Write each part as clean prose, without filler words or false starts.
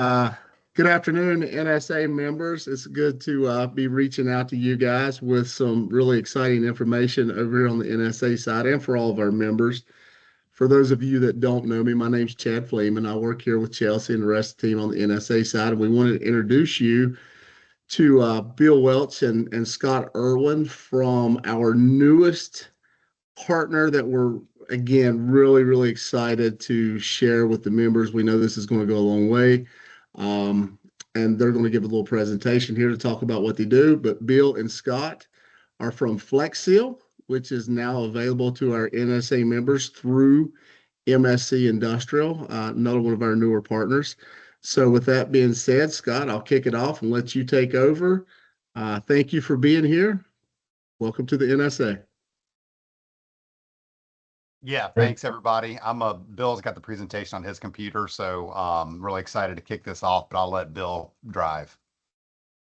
Uh, Good afternoon, NSA members. It's good to be reaching out to you guys with some really exciting information over here on the NSA side and for all of our members. For those of you that don't know me, my name's Chad Fleeman. I work here with Chelsea and the rest of the team on the NSA side. And we wanted to introduce you to Bill Welch and Scott Irwin from our newest partner that we're, again, really excited to share with the members. We know this is going to go a long way. Um, and they're going to give a little presentation here to talk about what they do. But Bill and Scott are from FlexSeal, which is now available to our NSA members through MSC Industrial, another one of our newer partners. So, with that being said, Scott, I'll kick it off and let you take over. Thank you for being here. Welcome to the NSA. Yeah, thanks everybody. Bill's got the presentation on his computer, so really excited to kick this off, but I'll let Bill drive.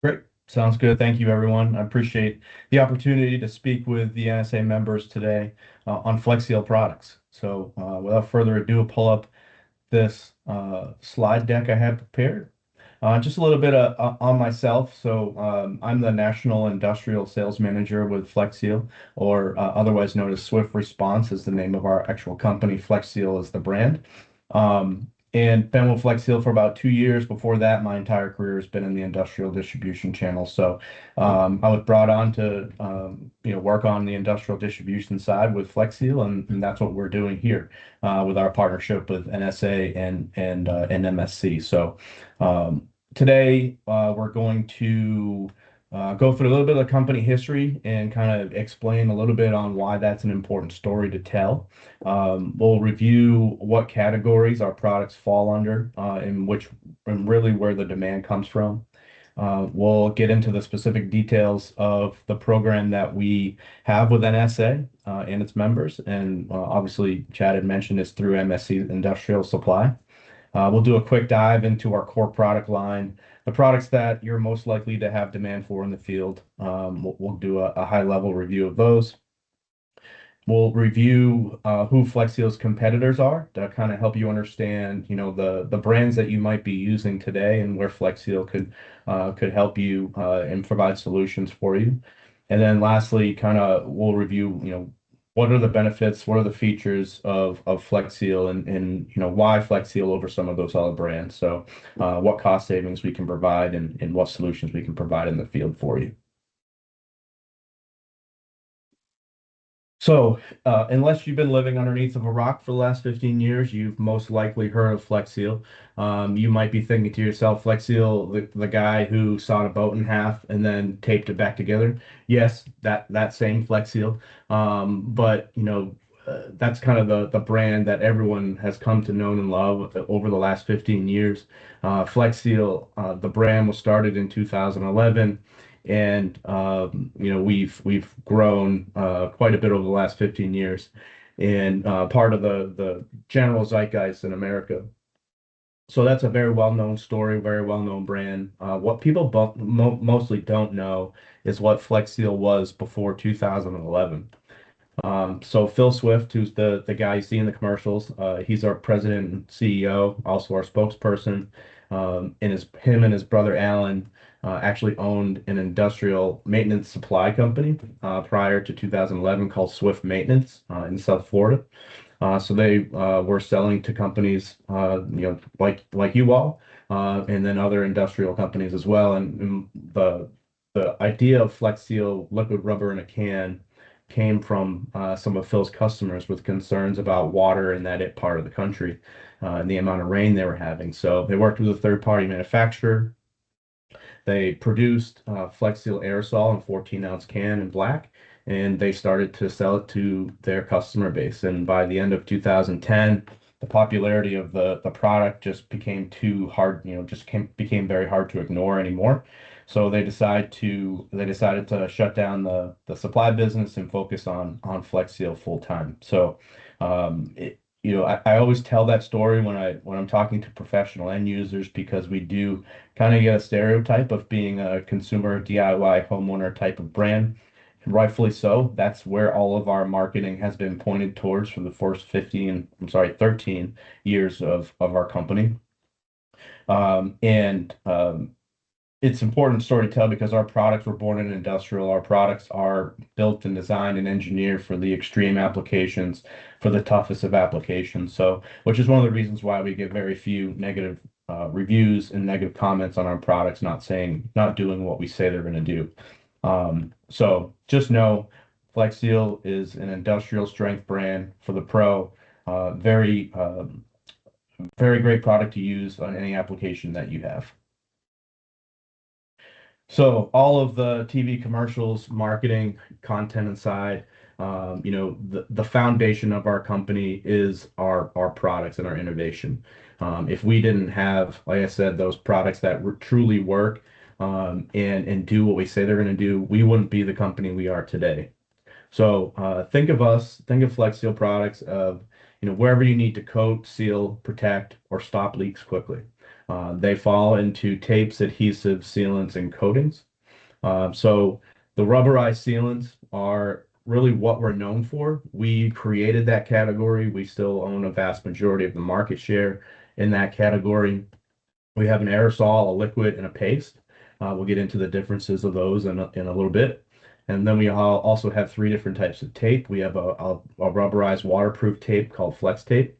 Great. Sounds good. Thank you, everyone. I appreciate the opportunity to speak with the NSA members today on FlexSeal products. So without further ado, I'll pull up this slide deck I have prepared. Just a little bit on myself. So I'm the National Industrial Sales Manager with FlexSeal, or otherwise known as Swift Response is the name of our actual company. FlexSeal is the brand. And been with FlexSeal for about 2 years. Before that, my entire career has been in the industrial distribution channel. So I was brought on to work on the industrial distribution side with FlexSeal, and that's what we're doing here with our partnership with NSA and MSC. So today we're going to go through a little bit of the company history and kind of explain a little bit on why that's an important story to tell. We'll review what categories our products fall under and really where the demand comes from. We'll get into the specific details of the program that we have with NSA and its members. And obviously, Chad had mentioned it's through MSC Industrial Supply. We'll do a quick dive into our core product line, the products that you're most likely to have demand for in the field. We'll do a high-level review of those. We'll review who FlexSeal's competitors are to kind of help you understand, the brands that you might be using today and where FlexSeal could help you and provide solutions for you. And then lastly, we'll review, what are the benefits, what are the features of FlexSeal and why FlexSeal over some of those other brands. So what cost savings we can provide and what solutions we can provide in the field for you. So unless you've been living underneath of a rock for the last 15 years, you've most likely heard of FlexSeal. You might be thinking to yourself, FlexSeal, the guy who sawed a boat in half and then taped it back together. Yes, that same FlexSeal. But that's kind of the brand that everyone has come to know and love over the last 15 years. FlexSeal, the brand was started in 2011. And we've grown quite a bit over the last 15 years, and part of the general zeitgeist in America. So that's a very well-known story, very well-known brand. What people mostly don't know is what FlexSeal was before 2011. So Phil Swift, who's the guy you see in the commercials, he's our president and CEO, also our spokesperson. Him and his brother Alan actually owned an industrial maintenance supply company prior to 2011 called Swift Maintenance in South Florida. So they were selling to companies, like you all, and then other industrial companies as well. And the idea of FlexSeal liquid rubber in a can came from some of Phil's customers with concerns about water in that part of the country and the amount of rain they were having. So they worked with a third-party manufacturer. They produced FlexSeal aerosol in 14-ounce can in black, and they started to sell it to their customer base. And by the end of 2010, the popularity of the product just became too hard, became very hard to ignore anymore. So they decided to shut down the supply business and focus on FlexSeal full time. So I always tell that story when I'm talking to professional end users, because we do kind of get a stereotype of being a consumer DIY homeowner type of brand. And rightfully so. That's where all of our marketing has been pointed towards for the first 13 years of our company. And it's important story to tell because our products were born in industrial. Our products are built and designed and engineered for the extreme applications, for the toughest of applications. So, which is one of the reasons why we get very few negative reviews and negative comments on our products, not doing what we say they're going to do. So just know Flex Seal is an industrial strength brand for the pro. Very great product to use on any application that you have. So all of the TV commercials, marketing, content inside, the foundation of our company is our products and our innovation. If we didn't have, like I said, those products that truly work and do what we say they're going to do, we wouldn't be the company we are today. So think of Flex Seal products of, wherever you need to coat, seal, protect, or stop leaks quickly. They fall into tapes, adhesives, sealants, and coatings. So the rubberized sealants are really what we're known for. We created that category. We still own a vast majority of the market share in that category. We have an aerosol, a liquid, and a paste. We'll get into the differences of those in a little bit. And then we also have three different types of tape. We have a rubberized waterproof tape called Flex Tape,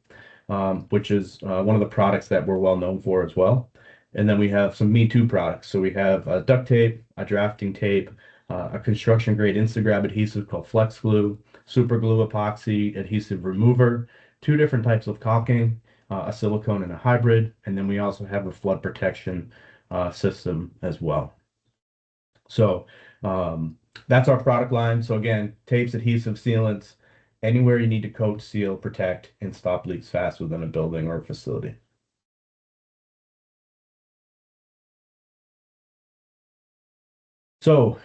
which is one of the products that we're well known for as well. And then we have some Me Too products. So we have a duct tape, a drafting tape, a construction grade Instagrab adhesive called Flex Glue, super glue epoxy adhesive remover, two different types of caulking, a silicone and a hybrid. And then we also have a flood protection system as well. So that's our product line. So again, tapes, adhesive, sealants, anywhere you need to coat, seal, protect, and stop leaks fast within a building or a facility. So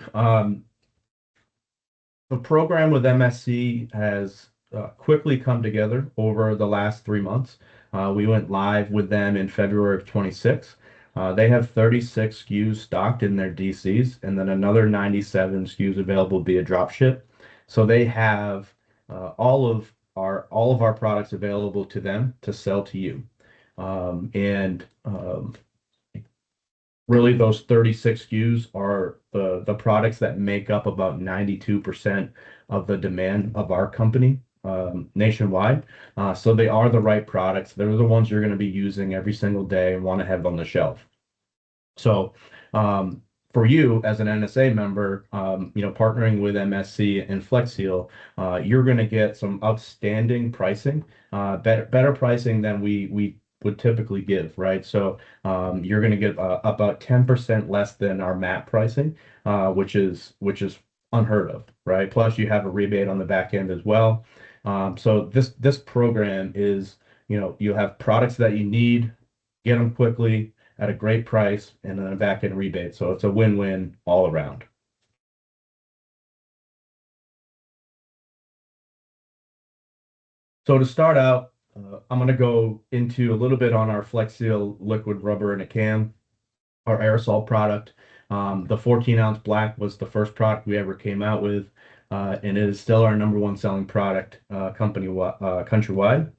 the program with MSC has quickly come together over the last 3 months. We went live with them in February of 26. They have 36 SKUs stocked in their DCs and then another 97 SKUs available via dropship. So they have all of our products available to them to sell to you. And really those 36 SKUs are the products that make up about 92% of the demand of our company nationwide. So they are the right products. They're the ones you're going to be using every single day and want to have on the shelf. So for you as an NSA member, partnering with MSC and FlexSeal, you're going to get some outstanding pricing, better pricing than we would typically give, right? So you're going to get about 10% less than our MAP pricing, which is unheard of, right? Plus you have a rebate on the back end as well. So this program is, you have products that you need, get them quickly at a great price, and then a back end rebate. So it's a win-win all around. So to start out, I'm going to go into a little bit on our Flex Seal liquid rubber in a can, our aerosol product. The 14-ounce black was the first product we ever came out with, and it is still our number one selling product countrywide.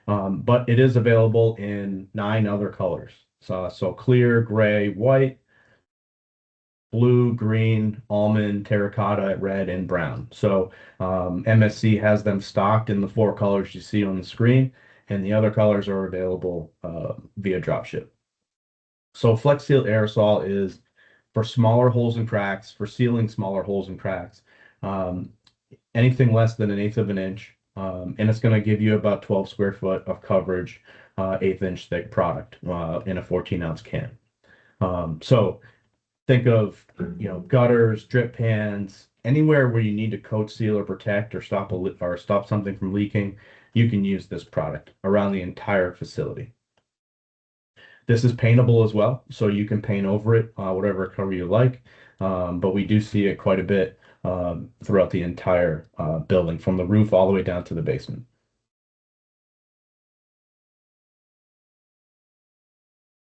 But it is available in 9 other colors. So clear, gray, white, blue, green, almond, terracotta, red, and brown. So MSC has them stocked in the 4 colors you see on the screen, and the other colors are available via dropship. So Flex Seal aerosol is for smaller holes and cracks, for sealing smaller holes and cracks, anything less than 1/8 of an inch, and it's going to give you about 12 square foot of coverage, 1/8 inch thick product in a 14-ounce can. So think of gutters, drip pans, anywhere where you need to coat, seal, or protect, or stop something from leaking. You can use this product around the entire facility. This is paintable as well, so you can paint over it whatever color you like. But we do see it quite a bit throughout the entire building, from the roof all the way down to the basement.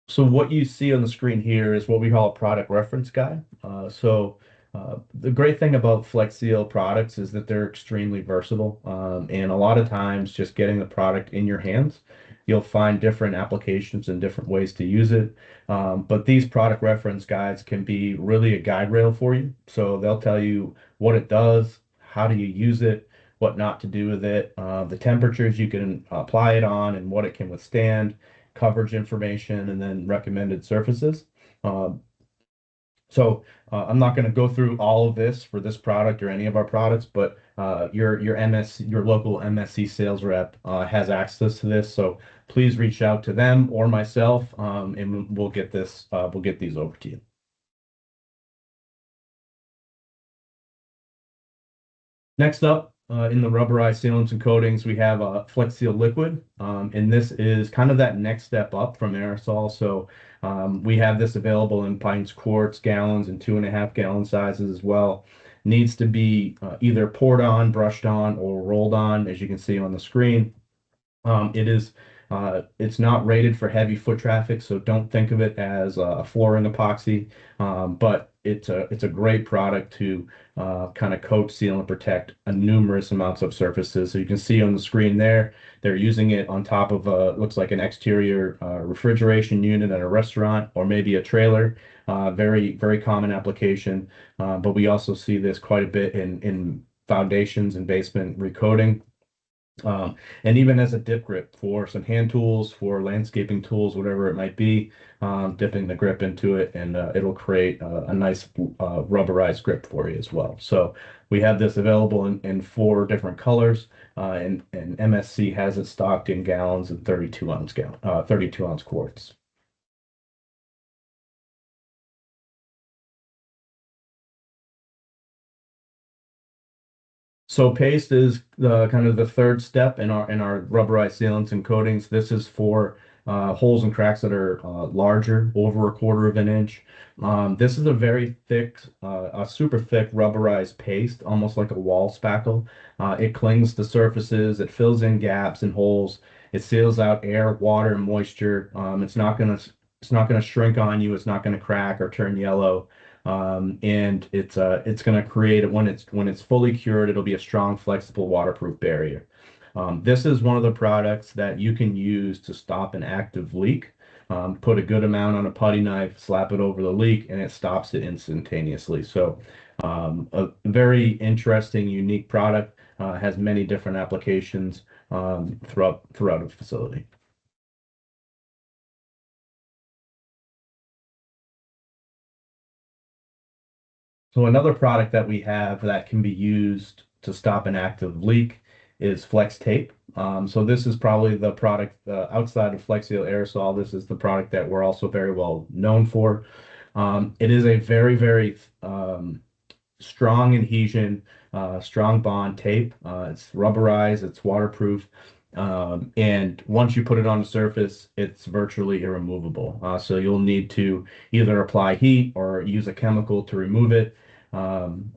So what you see on the screen here is what we call a product reference guide. So The great thing about Flex Seal products is that they're extremely versatile. And a lot of times, just getting the product in your hands, you'll find different applications and different ways to use it. But these product reference guides can be really a guide rail for you. So they'll tell you what it does, how do you use it, what not to do with it, the temperatures you can apply it on, and what it can withstand, coverage information, and then recommended surfaces. Um, I'm not going to go through all of this for this product or any of our products, but your local MSC sales rep has access to this. So please reach out to them or myself, and we'll get these over to you. Next up, in the rubberized sealants and coatings, we have Flex Seal Liquid, and this is kind of that next step up from aerosol. So we have this available in pints, quarts, gallons, and 2.5 gallon sizes as well. Needs to be either poured on, brushed on, or rolled on, as you can see on the screen. It's not rated for heavy foot traffic, so don't think of it as a flooring epoxy, but it's a great product to kind of coat, seal, and protect a numerous amounts of surfaces. So you can see on the screen there, they're using it on top of looks like an exterior refrigeration unit at a restaurant or maybe a trailer. Very common application, but we also see this quite a bit in foundations and basement recoating. And even as a dip grip for some hand tools, for landscaping tools, whatever it might be, dipping the grip into it, and it'll create a nice rubberized grip for you as well. So we have this available in 4 different colors, and MSC has it stocked in gallons and 32 ounce quarts. So paste is the kind of the third step in our rubberized sealants and coatings. This is for holes and cracks that are larger, over 1/4 of an inch. This is a very thick, a super thick rubberized paste, almost like a wall spackle. It clings to surfaces, it fills in gaps and holes, it seals out air, water, and moisture. It's not gonna shrink on you. It's not gonna crack or turn yellow. And it's going to create it when it's fully cured. It'll be a strong, flexible, waterproof barrier. This is one of the products that you can use to stop an active leak. Put a good amount on a putty knife, slap it over the leak, and it stops it instantaneously. So a very interesting, unique product. Has many different applications throughout a facility. So another product that we have that can be used to stop an active leak is Flex Tape. So this is probably the product outside of Flex Seal Aerosol. This is the product that we're also very well known for. It is a very strong adhesion, strong bond tape. It's rubberized, it's waterproof. And once you put it on the surface, it's virtually irremovable. So you'll need to either apply heat or use a chemical to remove it. Um,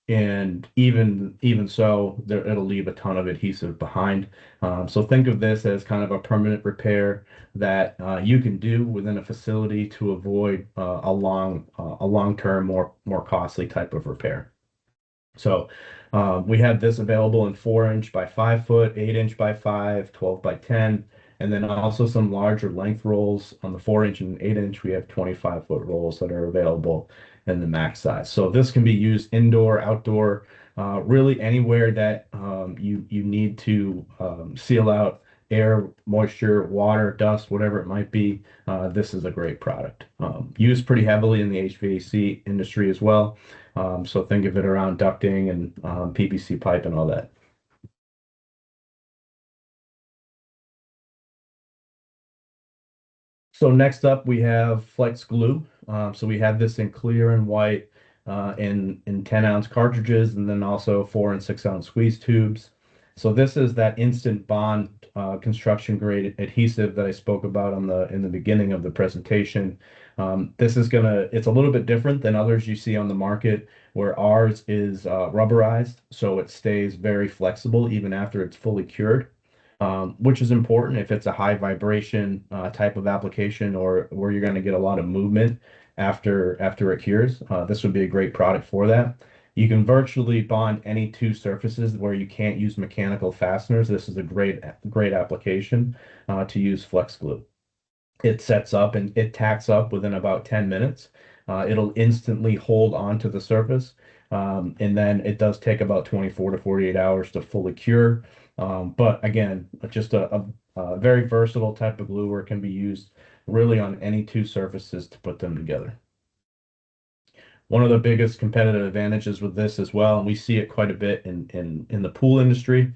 and even so, it'll leave a ton of adhesive behind. So think of this as kind of a permanent repair that you can do within a facility to avoid a long-term, more costly type of repair. So we have this available in 4 inch by 5 foot, 8 inch by 5, 12 by 10, and then also some larger length rolls on the 4 inch and 8 inch. We have 25 foot rolls that are available in the max size. So this can be used indoor, outdoor, really anywhere that you need to seal out air, moisture, water, dust, whatever it might be. This is a great product. Used pretty heavily in the HVAC industry as well. So think of it around ducting and PVC pipe and all that. So next up we have Flex Glue. So we have this in clear and white in 10 ounce cartridges, and then also 4 and 6 ounce squeeze tubes. So this is that instant bond construction grade adhesive that I spoke about in the beginning of the presentation. It's a little bit different than others you see on the market, where ours is rubberized, so it stays very flexible even after it's fully cured. which is important if it's a high vibration type of application or where you're going to get a lot of movement after it cures. This would be a great product for that. You can virtually bond any two surfaces where you can't use mechanical fasteners. This is a great application to use flex glue. It sets up and it tacks up within about 10 minutes. It'll instantly hold onto the surface. And then it does take about 24 to 48 hours to fully cure. But again, just a very versatile type of glue where it can be used really on any two surfaces to put them together. One of the biggest competitive advantages with this as well, and we see it quite a bit in the pool industry,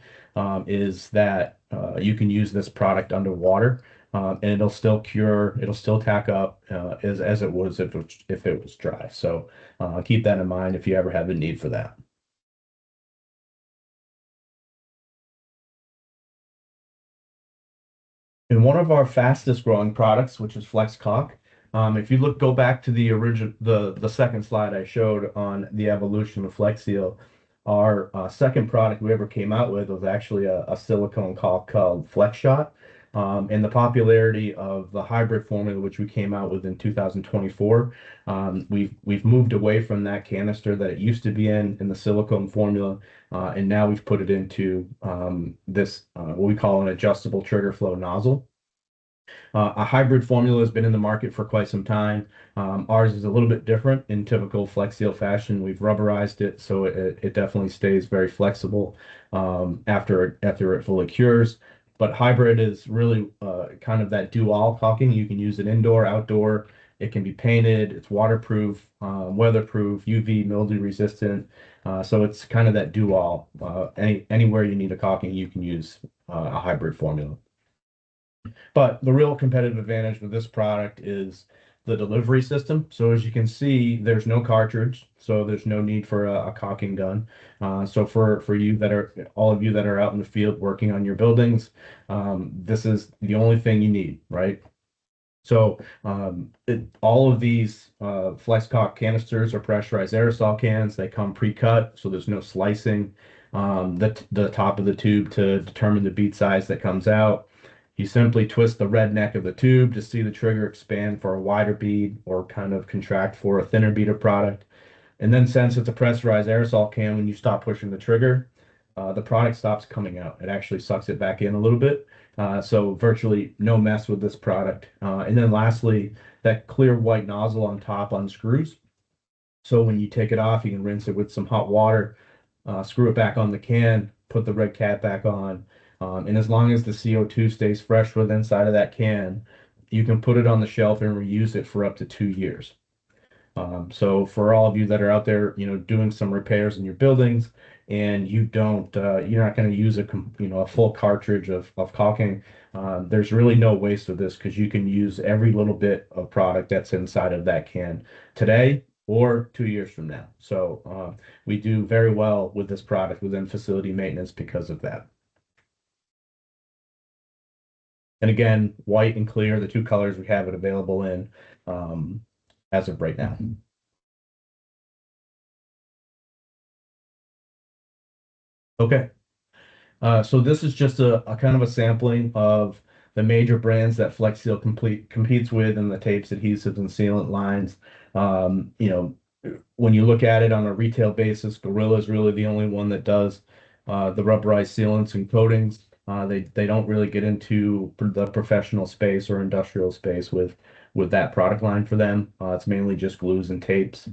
is that you can use this product underwater, and it'll still cure, it'll still tack up as it was if it was dry. So keep that in mind if you ever have a need for that. And one of our fastest growing products, which is Flex Caulk, if you go back to the original, the second slide I showed on the evolution of Flex Seal, our second product we ever came out with was actually a silicone caulk called Flex Shot. And the popularity of the hybrid formula, which we came out with in 2024, we've moved away from that canister that it used to be in the silicone formula, and now we've put it into this what we call an adjustable trigger flow nozzle. A hybrid formula has been in the market for quite some time. Ours is a little bit different in typical Flex Seal fashion. We've rubberized it, so it definitely stays very flexible after it fully cures. But hybrid is really kind of that do-all caulking. You can use it indoor, outdoor. It can be painted. It's waterproof, weatherproof, UV, mildew resistant. So it's kind of that do-all. Anywhere you need a caulking, you can use a hybrid formula. But the real competitive advantage with this product is the delivery system. So as you can see, there's no cartridge, so there's no need for a caulking gun. So for you that are all of you that are out in the field working on your buildings, this is the only thing you need, right? So all of these Flex Caulk canisters are pressurized aerosol cans. They come pre-cut, so there's no slicing the top of the tube to determine the bead size that comes out. You simply twist the red neck of the tube to see the trigger expand for a wider bead or kind of contract for a thinner bead of product. And then since it's a pressurized aerosol can, when you stop pushing the trigger, the product stops coming out. It actually sucks it back in a little bit. So virtually no mess with this product. And then lastly, that clear white nozzle on top unscrews. So when you take it off, you can rinse it with some hot water, screw it back on the can, put the red cap back on. And as long as the CO2 stays fresh within inside of that can, you can put it on the shelf and reuse it for up to 2 years. So for all of you that are out there, doing some repairs in your buildings, and you're not going to use a full cartridge of caulking. There's really no waste of this because you can use every little bit of product that's inside of that can today or 2 years from now. So we do very well with this product within facility maintenance because of that. And again, white and clear, the two colors we have it available in as of right now. Okay. So this is just a kind of a sampling of the major brands that Flex Seal competes with in the tapes, adhesives, and sealant lines. When you look at it on a retail basis, Gorilla is really the only one that does the rubberized sealants and coatings. They don't really get into the professional space or industrial space with that product line for them. It's mainly just glues and tapes.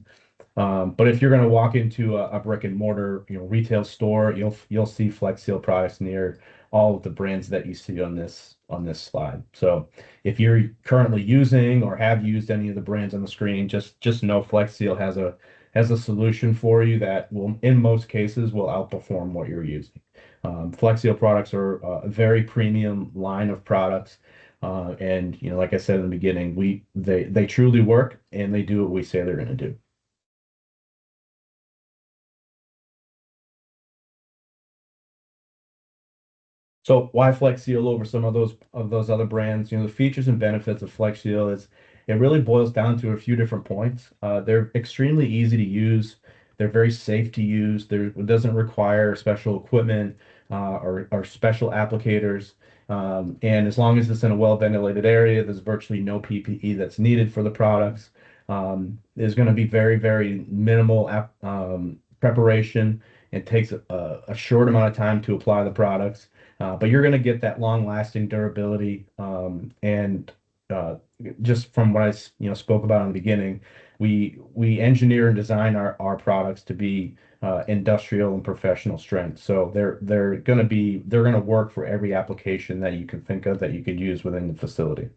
But if you're going to walk into a brick and mortar, retail store, you'll see Flex Seal products near all of the brands that you see on this slide. So if you're currently using or have used any of the brands on the screen, just know Flex Seal has a solution for you that will, in most cases, will outperform what you're using. Flex Seal products are a very premium line of products. And like I said in the beginning, they truly work and they do what we say they're going to do. So why Flex Seal over some of those other brands? The features and benefits of Flex Seal is it really boils down to a few different points. They're extremely easy to use. They're very safe to use. It doesn't require special equipment. or special applicators. And as long as it's in a well-ventilated area, there's virtually no PPE that's needed for the products. There's going to be very, very minimal preparation. It takes a short amount of time to apply the products, but you're going to get that long-lasting durability. And just from what I spoke about in the beginning, we engineer and design our products to be industrial and professional strength. So they're going to work for every application that you can think of that you could use within the facility.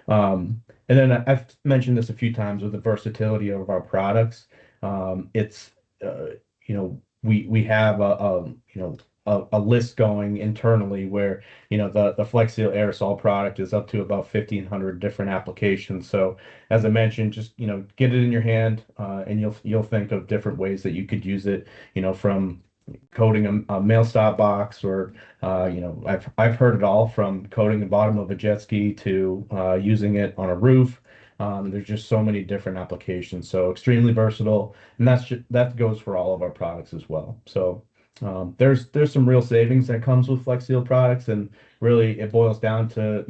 And then I've mentioned this a few times with the versatility of our products. It's we have a list going internally where the Flex Seal aerosol product is up to about 1,500 different applications. So as I mentioned, just get it in your hand, and you'll think of different ways that you could use it. From coating a mail stop box, or I've heard it all from coating the bottom of a jet ski to using it on a roof. There's just so many different applications, so extremely versatile, and that goes for all of our products as well. So there's some real savings that comes with Flex Seal products, and really it boils down to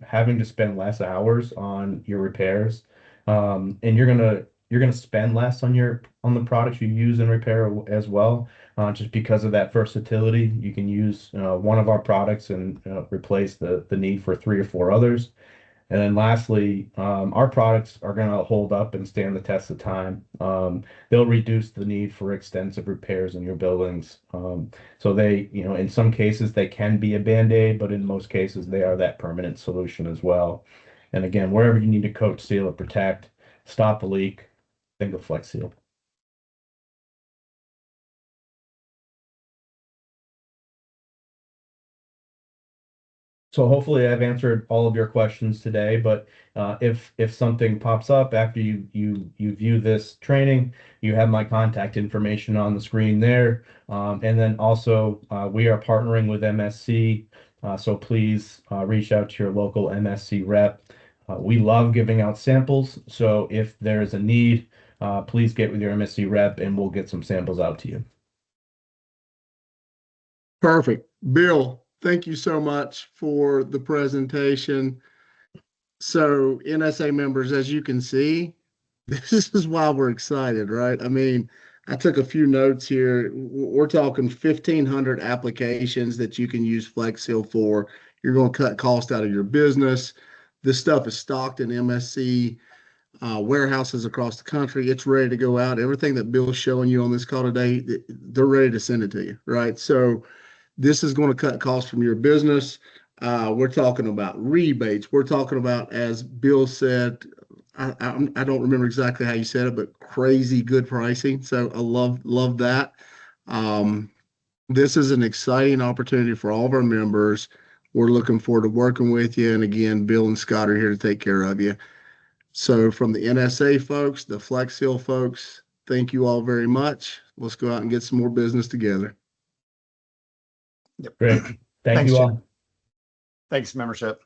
having to spend less hours on your repairs, and you're gonna spend less on the products you use and repair as well, just because of that versatility. You can use one of our products and replace the need for 3 or 4 others. And then lastly, our products are going to hold up and stand the test of time. They'll reduce the need for extensive repairs in your buildings. So they, in some cases, they can be a Band-Aid, but in most cases, they are that permanent solution as well. And again, wherever you need to coat, seal, or protect, stop the leak, think of Flex Seal. So hopefully I've answered all of your questions today, but if something pops up after you view this training, you have my contact information on the screen there. And then also we are partnering with MSC, so please reach out to your local MSC rep. We love giving out samples, so if there is a need, please get with your MSC rep and we'll get some samples out to you. Perfect. Bill, thank you so much for the presentation. So NSA members, as you can see, this is why we're excited, right? I mean, I took a few notes here. We're talking 1,500 applications that you can use Flex Seal for. You're going to cut cost out of your business. This stuff is stocked in MSC warehouses across the country. It's ready to go out. Everything that Bill's showing you on this call today, they're ready to send it to you, right? So this is going to cut costs from your business. We're talking about rebates. We're talking about, as Bill said, I don't remember exactly how you said it, but crazy good pricing. So I love that. This is an exciting opportunity for all of our members. We're looking forward to working with you. And again, Bill and Scott are here to take care of you. So from the NSA folks, the Flex Seal folks, thank you all very much. Let's go out and get some more business together. Yep. Great. Thank Thanks, you all. Jim. Thanks, membership.